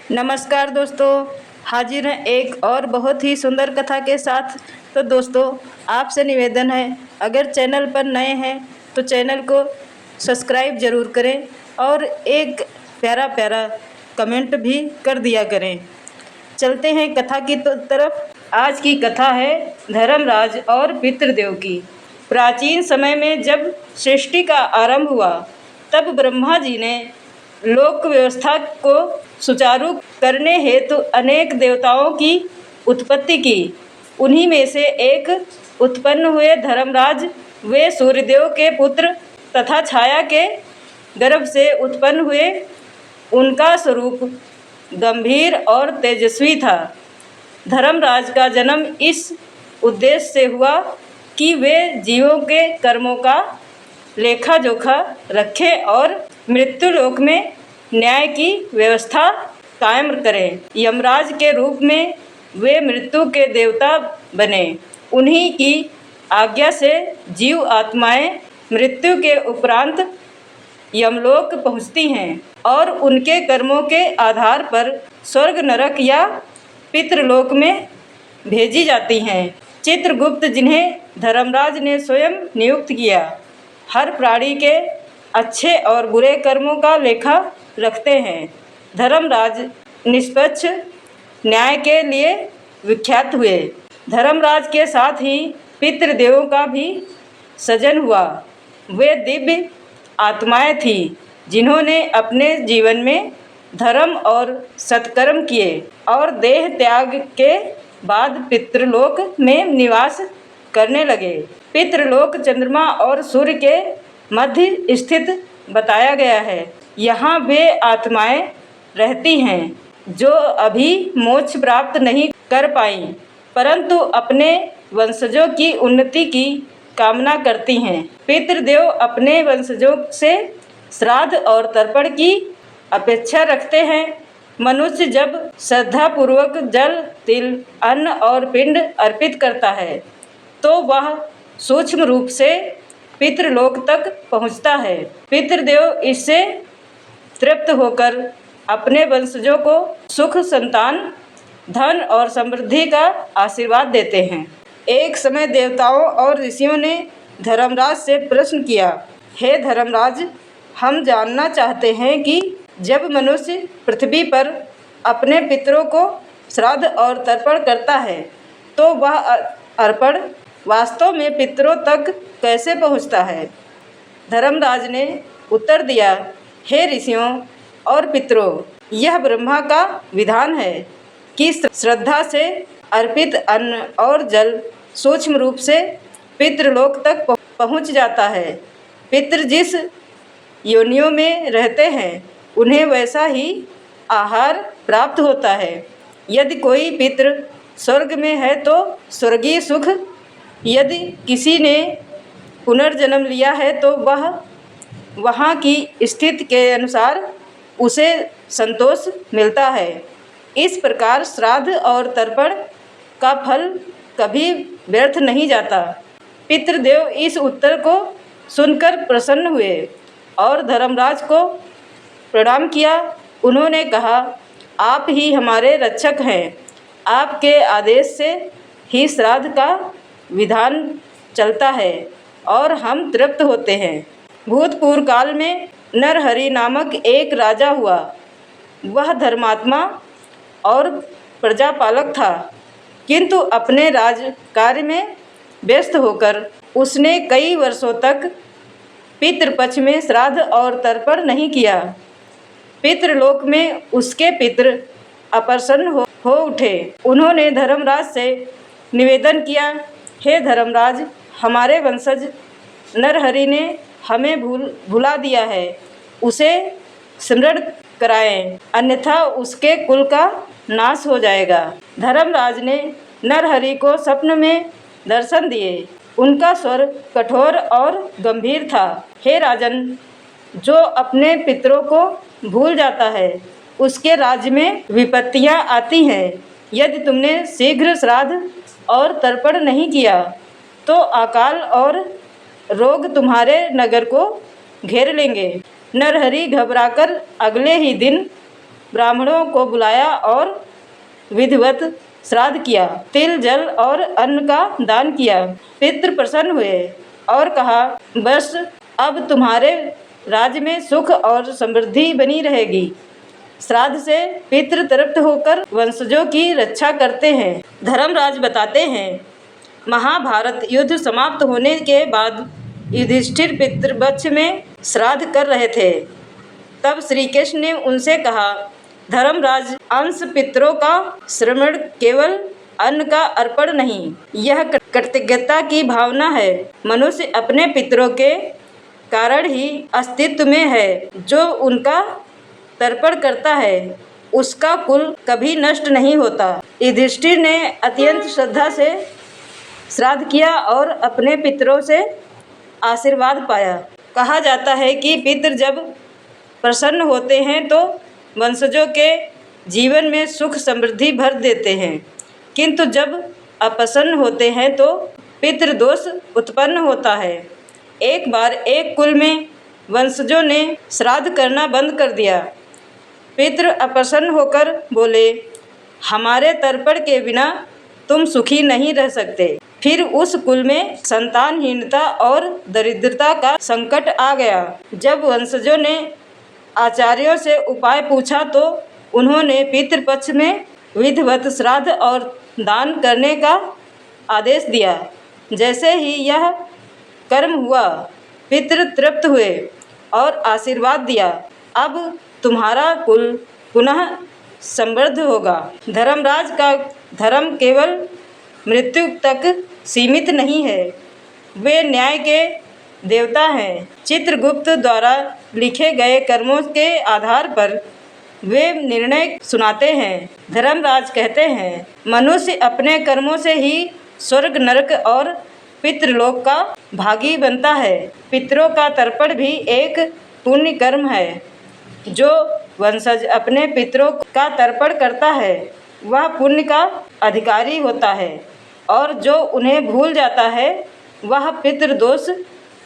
नमस्कार दोस्तों, हाजिर हैं एक और बहुत ही सुंदर कथा के साथ। तो दोस्तों, आपसे निवेदन है, अगर चैनल पर नए हैं तो चैनल को सब्सक्राइब ज़रूर करें और एक प्यारा प्यारा कमेंट भी कर दिया करें। चलते हैं कथा की तरफ। आज की कथा है धर्मराज और पितृदेव की। प्राचीन समय में जब सृष्टि का आरंभ हुआ, तब ब्रह्मा जी ने लोक व्यवस्था को सुचारू करने हेतु अनेक देवताओं की उत्पत्ति की। उन्हीं में से एक उत्पन्न हुए धर्मराज वे सूर्यदेव के पुत्र तथा छाया के गर्भ से उत्पन्न हुए। उनका स्वरूप गंभीर और तेजस्वी था। धर्मराज का जन्म इस उद्देश्य से हुआ कि वे जीवों के कर्मों का लेखा जोखा रखें और मृत्युलोक में न्याय की व्यवस्था कायम करें। यमराज के रूप में वे मृत्यु के देवता बने। उन्हीं की आज्ञा से जीव आत्माएं मृत्यु के उपरांत यमलोक पहुँचती हैं और उनके कर्मों के आधार पर स्वर्ग, नरक या पितृलोक में भेजी जाती हैं। चित्रगुप्त, जिन्हें धर्मराज ने स्वयं नियुक्त किया, हर प्राणी के अच्छे और बुरे कर्मों का लेखा रखते हैं। धर्मराज निष्पक्ष न्याय के लिए विख्यात हुए। धर्मराज के साथ ही पितृदेवों का भी सृजन हुआ। वे दिव्य आत्माएं थीं, जिन्होंने अपने जीवन में धर्म और सत्कर्म किए और देह त्याग के बाद पितृलोक में निवास करने लगे। पितृलोक चंद्रमा और सूर्य के मध्य स्थित बताया गया है। यहाँ वे आत्माएं रहती हैं जो अभी मोक्ष प्राप्त नहीं कर पाईं, परंतु अपने वंशजों की उन्नति की कामना करती हैं। पितृदेव अपने वंशजों से श्राद्ध और तर्पण की अपेक्षा रखते हैं। मनुष्य जब श्रद्धापूर्वक जल, तिल, अन्न और पिंड अर्पित करता है, तो वह सूक्ष्म रूप से पितृलोक तक पहुंचता है। पितृदेव इससे तृप्त होकर अपने वंशजों को सुख, संतान, धन और समृद्धि का आशीर्वाद देते हैं। एक समय देवताओं और ऋषियों ने धर्मराज से प्रश्न किया, हे धर्मराज, हम जानना चाहते हैं कि जब मनुष्य पृथ्वी पर अपने पितरों को श्राद्ध और तर्पण करता है, तो वह अर्पण वास्तव में पितरों तक कैसे पहुंचता है? धर्मराज ने उत्तर दिया, हे ऋषियों और पितरों, यह ब्रह्मा का विधान है कि श्रद्धा से अर्पित अन्न और जल सूक्ष्म रूप से पितृलोक तक पहुंच जाता है। पितृ जिस योनियों में रहते हैं, उन्हें वैसा ही आहार प्राप्त होता है। यदि कोई पितृ स्वर्ग में है तो स्वर्गीय सुख, यदि किसी ने पुनर्जन्म लिया है तो वह वहाँ की स्थिति के अनुसार उसे संतोष मिलता है। इस प्रकार श्राद्ध और तर्पण का फल कभी व्यर्थ नहीं जाता। पितृदेव इस उत्तर को सुनकर प्रसन्न हुए और धर्मराज को प्रणाम किया। उन्होंने कहा, आप ही हमारे रक्षक हैं। आपके आदेश से ही श्राद्ध का विधान चलता है और हम तृप्त होते हैं। भूतपूर्व काल में नरहरि नामक एक राजा हुआ। वह धर्मात्मा और प्रजापालक था, किंतु अपने राज कार्य में व्यस्त होकर उसने कई वर्षों तक पितृपक्ष में श्राद्ध और तर्पण नहीं किया। पितृलोक में उसके पितृ अप्रसन्न हो उठे। उन्होंने धर्मराज से निवेदन किया, हे धर्मराज, हमारे वंशज नरहरि ने हमें भुला दिया है, उसे स्मरण कराएं, अन्यथा उसके कुल का नाश हो जाएगा। धर्मराज ने नरहरि को स्वप्न में दर्शन दिए। उनका स्वर कठोर और गंभीर था। हे राजन, जो अपने पितरों को भूल जाता है, उसके राज्य में विपत्तियां आती हैं। यदि तुमने शीघ्र श्राद्ध और तर्पण नहीं किया, तो अकाल और रोग तुम्हारे नगर को घेर लेंगे। नरहरि घबराकर अगले ही दिन ब्राह्मणों को बुलाया और विधिवत श्राद्ध किया, तिल जल और अन्न का दान किया। पितृ प्रसन्न हुए और कहा, बस अब तुम्हारे राज्य में सुख और समृद्धि बनी रहेगी। श्राद्ध से पितृ तृप्त होकर वंशजों की रक्षा करते हैं। धर्मराज बताते हैं, महाभारत युद्ध समाप्त होने के बाद युधिष्ठिर पितृपक्ष में श्राद्ध कर रहे थे। तब श्री कृष्ण ने उनसे कहा, धर्मराज, अंश पितरों का श्रवण केवल अन्न का अर्पण नहीं, यह कृतज्ञता की भावना है। मनुष्य अपने पितरों के कारण ही अस्तित्व में है। जो उनका तर्पण करता है उसका कुल कभी नष्ट नहीं होता। युधिष्ठिर ने अत्यंत श्रद्धा से श्राद्ध किया और अपने पितरों से आशीर्वाद पाया। कहा जाता है कि पितृ जब प्रसन्न होते हैं तो वंशजों के जीवन में सुख समृद्धि भर देते हैं, किंतु जब अप्रसन्न होते हैं तो पितृदोष उत्पन्न होता है। एक बार एक कुल में वंशजों ने श्राद्ध करना बंद कर दिया। पितृ अप्रसन्न होकर बोले, हमारे तर्पण के बिना तुम सुखी नहीं रह सकते। फिर उस कुल में संतानहीनता और दरिद्रता का संकट आ गया। जब वंशजों ने आचार्यों से उपाय पूछा तो उन्होंने पितृपक्ष में विधिवत श्राद्ध और दान करने का आदेश दिया। जैसे ही यह कर्म हुआ, पितृ तृप्त हुए और आशीर्वाद दिया, अब तुम्हारा कुल पुनः समृद्ध होगा। धर्मराज का धर्म केवल मृत्यु तक सीमित नहीं है, वे न्याय के देवता हैं। चित्रगुप्त द्वारा लिखे गए कर्मों के आधार पर वे निर्णय सुनाते हैं। धर्मराज कहते हैं, मनुष्य अपने कर्मों से ही स्वर्ग नरक और पितृलोक का भागी बनता है। पितरों का तर्पण भी एक पुण्य कर्म है। जो वंशज अपने पितरों का तर्पण करता है वह पुण्य का अधिकारी होता है, और जो उन्हें भूल जाता है वह पितृदोष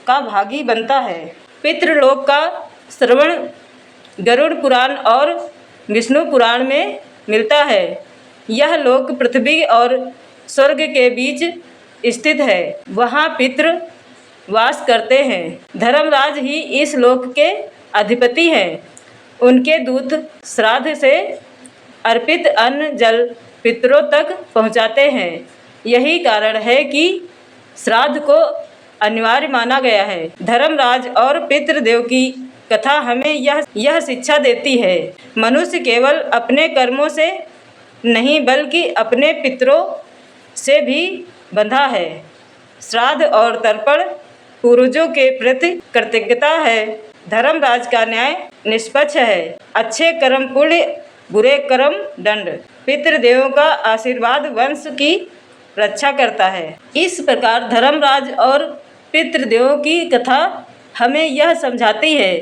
का भागी बनता है। पितृलोक का श्रवण गरुड़ पुराण और विष्णु पुराण में मिलता है। यह लोक पृथ्वी और स्वर्ग के बीच स्थित है। वहाँ पितृ वास करते हैं। धर्मराज ही इस लोक के अधिपति हैं। उनके दूत श्राद्ध से अर्पित अन्न जल पितरों तक पहुँचाते हैं। यही कारण है कि श्राद्ध को अनिवार्य माना गया है। धर्मराज और पितृदेव की कथा हमें यह शिक्षा देती है, मनुष्य केवल अपने कर्मों से नहीं बल्कि अपने पितरों से भी बंधा है। श्राद्ध और तर्पण पूर्वजों के प्रति कृतज्ञता है। धर्मराज का न्याय निष्पक्ष है। अच्छे कर्म पुण्य, बुरे कर्म दंड। पितृदेवों का आशीर्वाद वंश की रक्षा करता है। इस प्रकार धर्मराज और पितृदेवों की कथा हमें यह समझाती है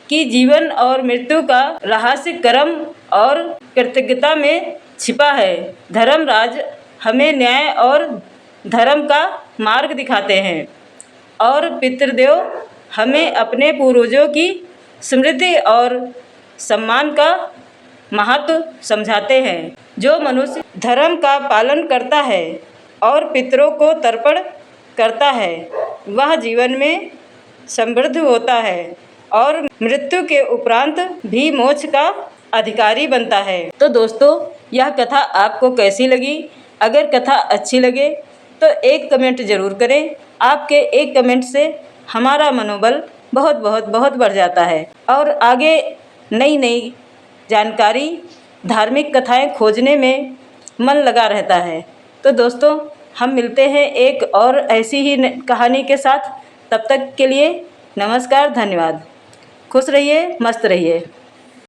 कि जीवन और मृत्यु का रहस्य कर्म और कृतज्ञता में छिपा है। धर्मराज हमें न्याय और धर्म का मार्ग दिखाते हैं और पितृदेव हमें अपने पूर्वजों की स्मृति और सम्मान का महत्व समझाते हैं। जो मनुष्य धर्म का पालन करता है और पितरों को तर्पण करता है वह जीवन में समृद्ध होता है और मृत्यु के उपरांत भी मोक्ष का अधिकारी बनता है। तो दोस्तों, यह कथा आपको कैसी लगी? अगर कथा अच्छी लगे तो एक कमेंट ज़रूर करें। आपके एक कमेंट से हमारा मनोबल बहुत बहुत बहुत बढ़ जाता है और आगे नई नई जानकारी, धार्मिक कथाएं खोजने में मन लगा रहता है। तो दोस्तों, हम मिलते हैं एक और ऐसी ही कहानी के साथ। तब तक के लिए नमस्कार, धन्यवाद। खुश रहिए, मस्त रहिए।